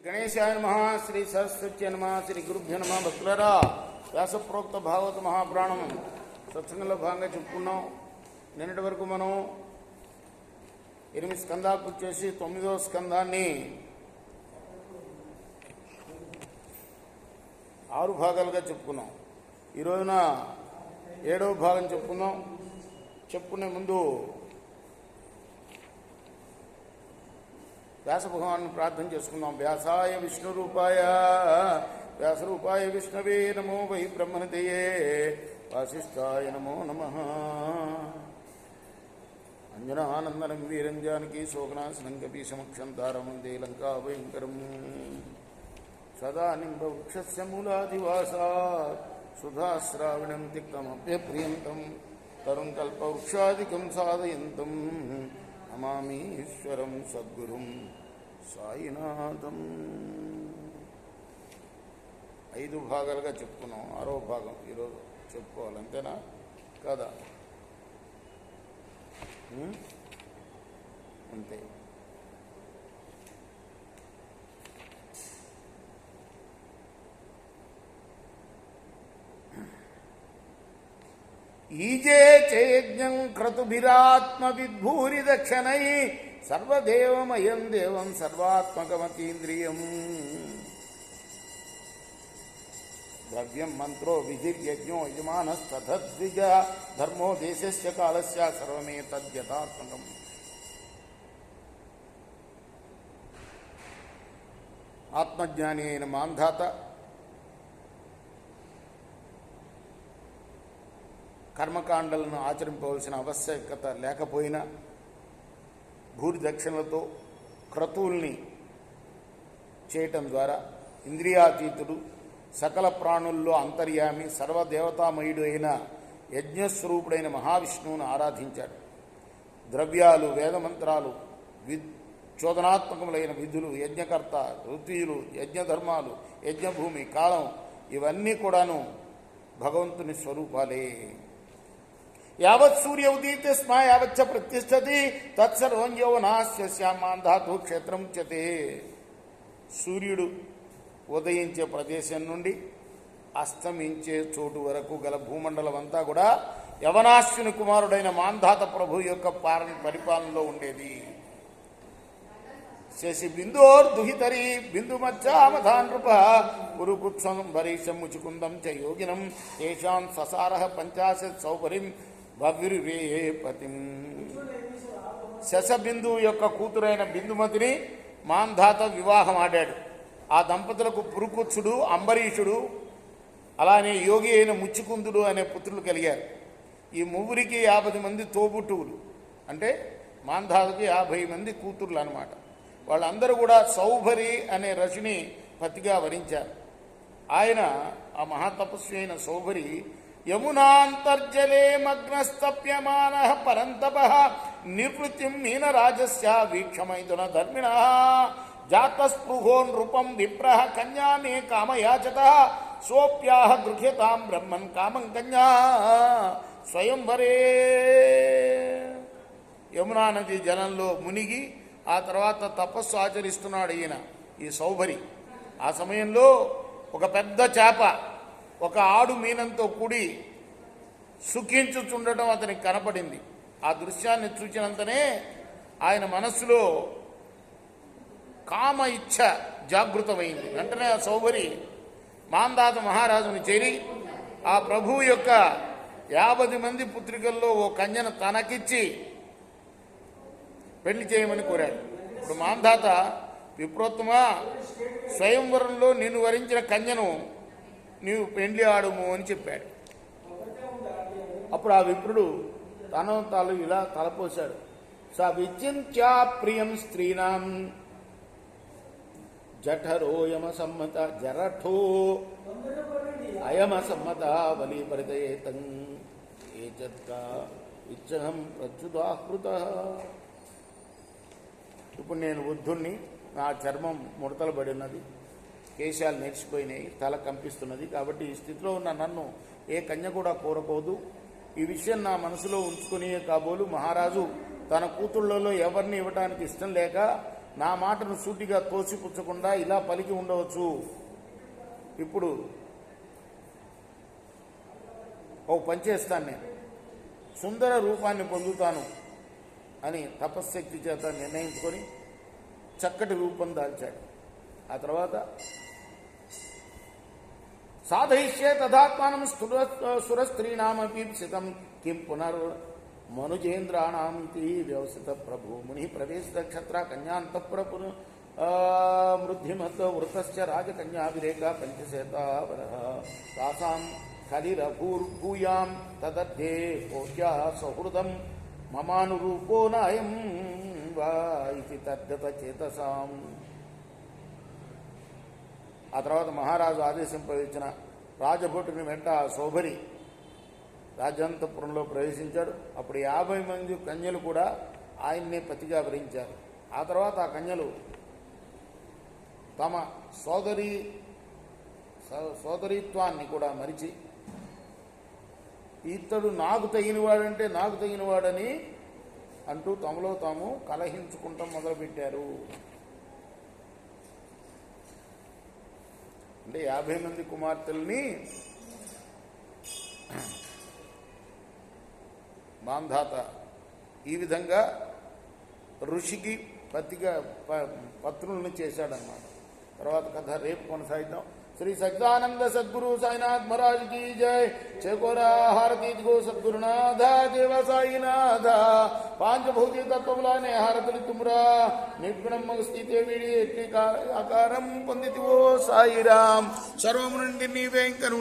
గణేశాయ నమః. శ్రీ సరస్వతి నమః. శ్రీ గురుభ్యో నమః. భక్తులారా, వ్యాసప్రోక్త భాగవత మహాపురాణం సత్సంగంలో భాగంగా చెప్పుకున్నాం. నిన్నటి వరకు మనం 8 స్కందాలు పూర్తి చేసి 9వ స్కందాన్ని 6 భాగాలుగా చెప్పుకున్నాం. ఈ రోజున 7వ భాగం చెప్పుకుందాం. చెప్పుకునే ముందు వ్యాస భగవాన్ని ప్రార్థన చేసుకుందాం. వ్యాసాయ విష్ణురూపాయ వ్యాసరూపాయ విష్ణవే నమో వై బ్రహ్మణతయే వాసిష్ఠాయ నమో నమః. అంజనానందనం వీరం జానకీ శోకనాశనం కపీశమక్షం తారమందే లంకా భయంకరం. సదా నింబవృక్షస్య మూలాదివాసాత్ సుధాశ్రావణం తిక్తమప్యప్రియంతం తరుం కల్పవృక్షాదికం సాధయంతం నమామి ఈశ్వరం సద్గురుం సాయినాథం. 5 భాగాలుగా చెప్పుకున్నాం. 6వ భాగం ఈరోజు చెప్పుకోవాలి, అంతేనా కాదా? అంతే. ఈజే చయజ్ఞం క్రతుభిరాత్మ విద్భూరి దక్షిణై సర్వదేవమయం దేవం సర్వాత్మకమతీంద్రియం. ద్రవ్యం మంత్రో విధిర్యజ్ఞో యజమానస్తద్విజ ధర్మో దేశస్య కాలస్య సర్వమే తద్యథాత్మకం. ఆత్మజ్ఞాని అయిన మాంధాత కర్మకాండలను ఆచరింపవలసిన ఆవశ్యకత లేకపోయినా భూరి దక్షిణలతో క్రతువుల్ని చేయటం ద్వారా ఇంద్రియాతీతుడు, సకల ప్రాణుల్లో అంతర్యామి, సర్వదేవతామయుడు అయిన యజ్ఞస్వరూపుడైన మహావిష్ణువును ఆరాధించాడు. ద్రవ్యాలు, వేదమంత్రాలు, చోదనాత్మకములైన విధులు, యజ్ఞకర్త, ఋత్వియులు, యజ్ఞధర్మాలు, యజ్ఞభూమి, కాలం ఇవన్నీ కూడాను భగవంతుని స్వరూపాలే. యావత్ సూర్య ఉదీతే స్మ యావచ్చ ప్రతిష్టతి తత్సర్వం యౌవనాస్యమాంధాతు క్షేత్రం ఉచ్యతే. సూర్యుడు ఉదయించే ప్రదేశం నుండి అస్తమించే చోటు వరకు గల భూమండలం అంతా కూడా యవనాశ్విని కుమారుడైన మాంధాత ప్రభు యొక్క పరిపాలనలో ఉండేది. శశి బిందోర్దుహితరి బిందుమచ్చామధాన్ నృప గురుకుత్సం భరీషం ముచుకుందం చ యోగినం తేషాం ససారః 50 సౌపరిం భవిర్వేపతిం. శశబిందు యొక్క కూతురైన బిందుమతిని మాంధాత వివాహం ఆడాడు. ఆ దంపతులకు పురుకుత్సుడు, అంబరీషుడు, అలానే యోగి అయిన ముచ్చుకుందుడు అనే పుత్రులు కలిగారు. ఈ ముగ్గురికి 50 మంది తోబుట్టువులు, అంటే మాంధాతకి 50 మంది కూతుర్లు అన్నమాట. వాళ్ళందరూ కూడా సౌభరి అనే ఋషిని పతిగా వరించారు. ఆయన ఆ మహాతపస్వి అయిన సౌభరి యమునాంతర్జలే మగ్నస్తప్యమానః పరంతపః నివృత్తిం మీనరాజస్య వీక్షమైతున ధర్మిణః జాతస్పృహో నృపం విప్రః కన్యామే కామయాచతః సోప్యాహ గృహ్యతాం బ్రహ్మన్ కామం కన్యా స్వయంవరే. యమునా నది జలంలో మునిగి ఆ తర్వాత తపస్సు ఆచరిస్తున్నాడు ఈయన, ఈ సౌభరి. ఆ సమయంలో ఒక పెద్ద చేప ఒక ఆడు మీనంతో కూడి సుఖించుచుండటం అతనికి కనపడింది. ఆ దృశ్యాన్ని చూచినంతనే ఆయన మనస్సులో కామ ఇచ్ఛ జాగృతమైంది. వెంటనే ఆ సౌభరి మాంధాత మహారాజుని చేరి ఆ ప్రభువు యొక్క 50 మంది పుత్రికల్లో ఓ కన్యను తనకిచ్చి పెళ్లి చేయమని కోరాడు. ఇప్పుడు మాంధాత, విప్రోత్తమా, స్వయంవరంలో నిన్ను వరించిన కన్యను నీవు పెళ్లి ఆడుము అని చెప్పాడు. అప్పుడు ఆ విప్రుడు తను తాను ఇలా తలపోశాడు. స విచింత్యా ప్రియం స్త్రీణాం జఠరోయమ సమ్మత జరఠో అయమ సమ్మత బలీపరితయేతం ఏచత్కా ఇచ్చహం ప్రచ్యుదాహృత. ఇప్పుడు నేను వృద్ధుణ్ణి, నా చర్మం ముడతలు పడి ఉన్నది, కేశాలు నేర్చిపోయినాయి, తల కంపిస్తున్నది. కాబట్టి ఈ స్థితిలో ఉన్న నన్ను ఏ కన్య కూడా కోరకూడదు. ఈ విషయం నా మనసులో ఉంచుకునే కాబోలు మహారాజు తన కూతుళ్లలో ఎవరిని ఇవ్వడానికి ఇష్టం లేక నా మాటను సూటిగా తోసిపుచ్చకుండా ఇలా పలికి ఉండవచ్చు. ఇప్పుడు ఓ పనిచేస్తాను, నేను సుందర రూపాన్ని పొందుతాను అని తపశ్శక్తి చేత నిర్ణయించుకొని చక్కటి రూపం దాల్చాడు. ఆ తర్వాత సాధయిష్యే తదాత్మానం సురస్త్రీణామపీప్సితం కిం పునర్మనుజేంద్రాణామితి వ్యవసిత ప్రభు ముని ప్రవేశిత క్షత్ర కన్యాంతఃపుర మృద్ధిమత్ వృతశ్చ రాజకన్యాభిరేక పంచశేతావరః తాసాం కలిరభూర్భూయాం తదర్థే కోట్యా సౌహృదం మమానురూపో నాయం వా ఇది తద్గత చేతసాం. ఆ తర్వాత మహారాజు ఆదేశింపవచ్చిన రాజభటుని వెంట శోభరి రాజంతపురంలో ప్రవేశించాడు. అప్పుడు 50 మంది కన్యలు కూడా ఆయన్నే పతిగా వరించారు. ఆ తర్వాత ఆ కన్యలు తమ సోదరీత్వాన్ని కూడా మరిచి ఇతడు నాకు తగినవాడంటే నాకు తగినవాడని అంటూ తమలో తాము కలహించుకుంటాం మొదలుపెట్టారు. అంటే 50 మంది కుమార్తెల్ని మాంధాత ఈ విధంగా ఋషికి పత్రులను చేశాడన్నమాట. తర్వాత కథ రేపు కొనసాగిద్దాం. శ్రీ సచ్చిదానంద సద్గురు సాయినాథ్ మహారాజ్ की जय. चकोरा हारती गो सद्गुरुनाथ देव साईनाथ पांचभूति तत्वमुलाने हारतली तुमरा निर्गुणम स्थिते विड़ी आकारम పొందితివో సాయిరాం. సర్వము నుండి నీవే ఇంకను